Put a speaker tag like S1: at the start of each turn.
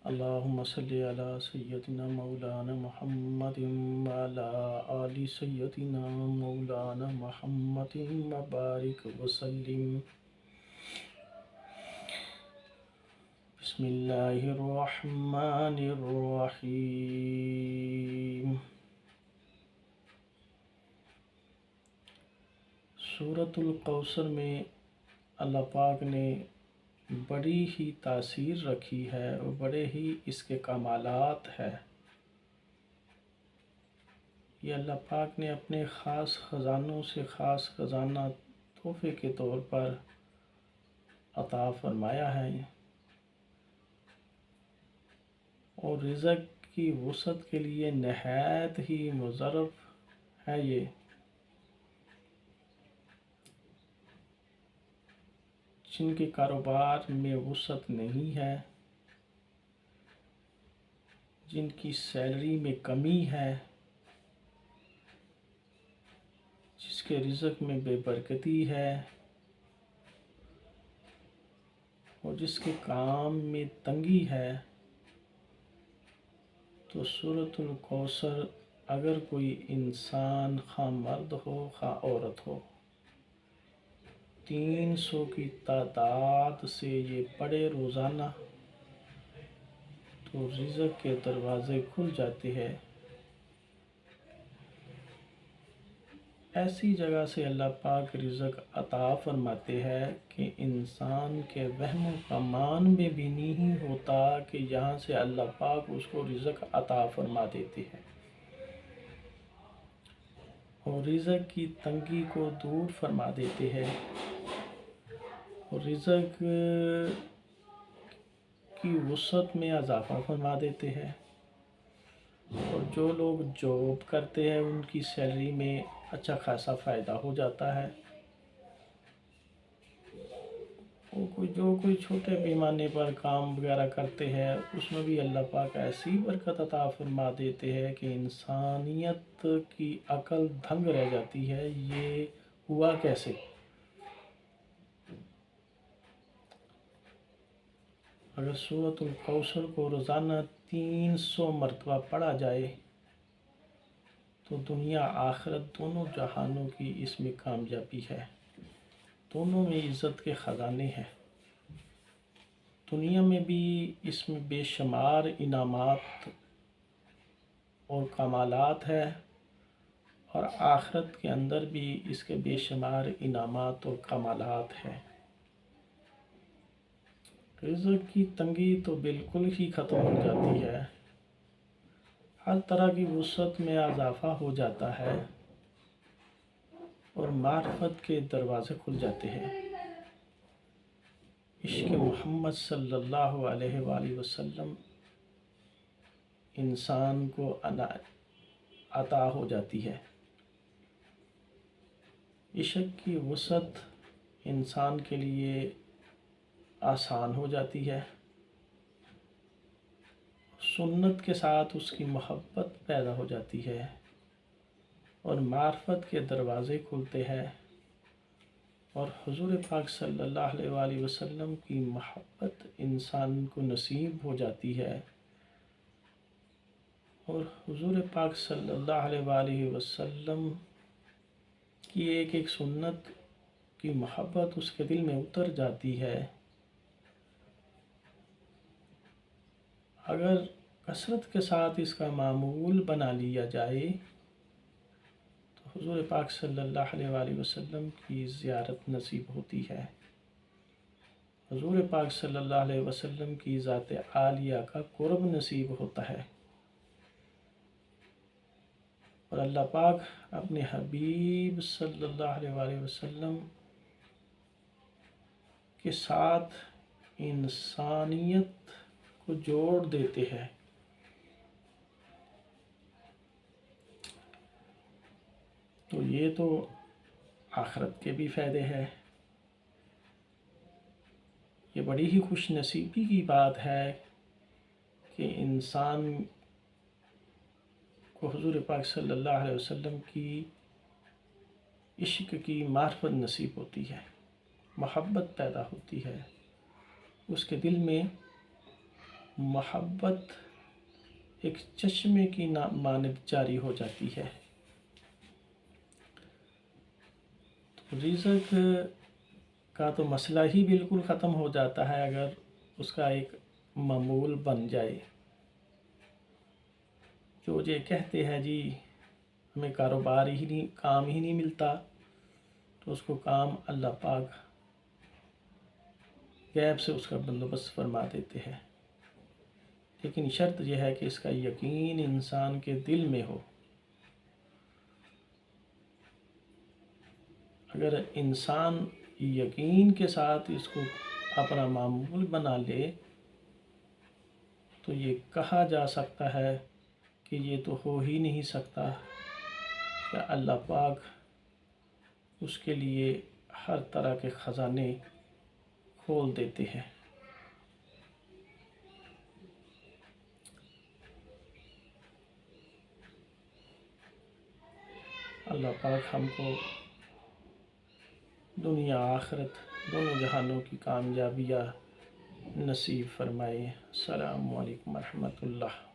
S1: اللهم صل على سيدنا مولانا محمد وعلى آل سيدنا مولانا محمد وبارك وسلم. بسم الله الرحمن الرحیم. سورۃ الکوثر میں اللہ پاک نے بڑی ہی تاثیر رکھی ہے اور بڑے ہی اس کے کمالات ہے. یہ اللہ پاک نے اپنے خاص خزانوں سے خاص خزانہ تحفے کے طور پر عطا فرمایا ہے اور رزق کی وسعت کے لیے نہایت ہی مظرف ہے. یہ جن کے کاروبار میں وسعت نہیں ہے، جن کی سیلری میں کمی ہے، جس کے رزق میں بے برکتی ہے اور جس کے کام میں تنگی ہے، تو سورۃ الکوثر اگر کوئی انسان خواہ مرد ہو خواہ عورت ہو 300 کی تعداد سے یہ پڑھے روزانہ تو رزق کے دروازے کھل جاتے ہیں. ایسی جگہ سے اللہ پاک رزق عطا فرماتے ہیں کہ انسان کے وہم و گمان میں بھی نہیں ہوتا کہ یہاں سے اللہ پاک اس کو رزق عطا فرما دیتے ہیں اور رزق کی تنگی کو دور فرما دیتے ہیں اور رزق کی وسعت میں اضافہ فرما دیتے ہیں. اور جو لوگ جاب کرتے ہیں ان کی سیلری میں اچھا خاصا فائدہ ہو جاتا ہے. اور کوئی چھوٹے پیمانے پر کام وغیرہ کرتے ہیں اس میں بھی اللہ پاک ایسی برکت عطا فرما دیتے ہیں کہ انسانیت کی عقل دھنگ رہ جاتی ہے. یہ ہوا کیسے؟ اگر سورۃ الکوثر کو روزانہ 300 مرتبہ پڑھا جائے تو دنیا آخرت دونوں جہانوں کی اس میں کامیابی ہے. دونوں میں عزت کے خزانے ہیں. دنیا میں بھی اس میں بے شمار انعامات اور کمالات ہے اور آخرت کے اندر بھی اس کے بے شمار انعامات اور کمالات ہیں. رزق کی تنگی تو بالکل ہی ختم ہو جاتی ہے. ہر طرح کی وسعت میں اضافہ ہو جاتا ہے اور معرفت کے دروازے کھل جاتے ہیں. عشق محمد صلی اللہ علیہ وآلہ وسلم انسان کو عطا ہو جاتی ہے. عشق کی وسعت انسان کے لیے آسان ہو جاتی ہے. سنت کے ساتھ اس کی محبت پیدا ہو جاتی ہے اور معرفت کے دروازے کھلتے ہیں اور حضور پاک صلی اللہ علیہ وآلہ وسلم کی محبت انسان کو نصیب ہو جاتی ہے اور حضور پاک صلی اللہ علیہ وآلہ وسلم کی ایک ایک سنت کی محبت اس کے دل میں اتر جاتی ہے. اگر کثرت کے ساتھ اس کا معمول بنا لیا جائے تو حضور پاک صلی اللہ علیہ وآلہ وسلم کی زیارت نصیب ہوتی ہے. حضور پاک صلی اللہ علیہ وسلم کی ذات عالیہ کا قرب نصیب ہوتا ہے اور اللہ پاک اپنے حبیب صلی اللہ علیہ وآلہ وسلم کے ساتھ انسانیت کو جوڑ دیتے ہیں. تو یہ تو آخرت کے بھی فائدے ہیں. یہ بڑی ہی خوش نصیبی کی بات ہے کہ انسان کو حضور پاک صلی اللہ علیہ وسلم کی عشق کی معرفت نصیب ہوتی ہے، محبت پیدا ہوتی ہے. اس کے دل میں محبت ایک چشمے کی مانند جاری ہو جاتی ہے۔ تو رزق کا تو مسئلہ ہی بالکل ختم ہو جاتا ہے اگر اس کا ایک معمول بن جائے۔ جو یہ کہتے ہیں جی ہمیں کام ہی نہیں ملتا، تو اس کو کام اللہ پاک غیب سے اس کا بندوبست فرما دیتے ہیں، لیکن شرط یہ ہے کہ اس کا یقین انسان کے دل میں ہو۔ اگر انسان یقین کے ساتھ اس کو اپنا معمول بنا لے تو یہ کہا جا سکتا ہے کہ یہ تو ہو ہی نہیں سکتا کہ اللہ پاک اس کے لیے ہر طرح کے خزانے کھول دیتے ہیں۔ اللہ پاک ہم کو دنیا آخرت دونوں جہانوں کی کامیابیاں نصیب فرمائے۔ السلام علیکم ورحمۃ اللہ۔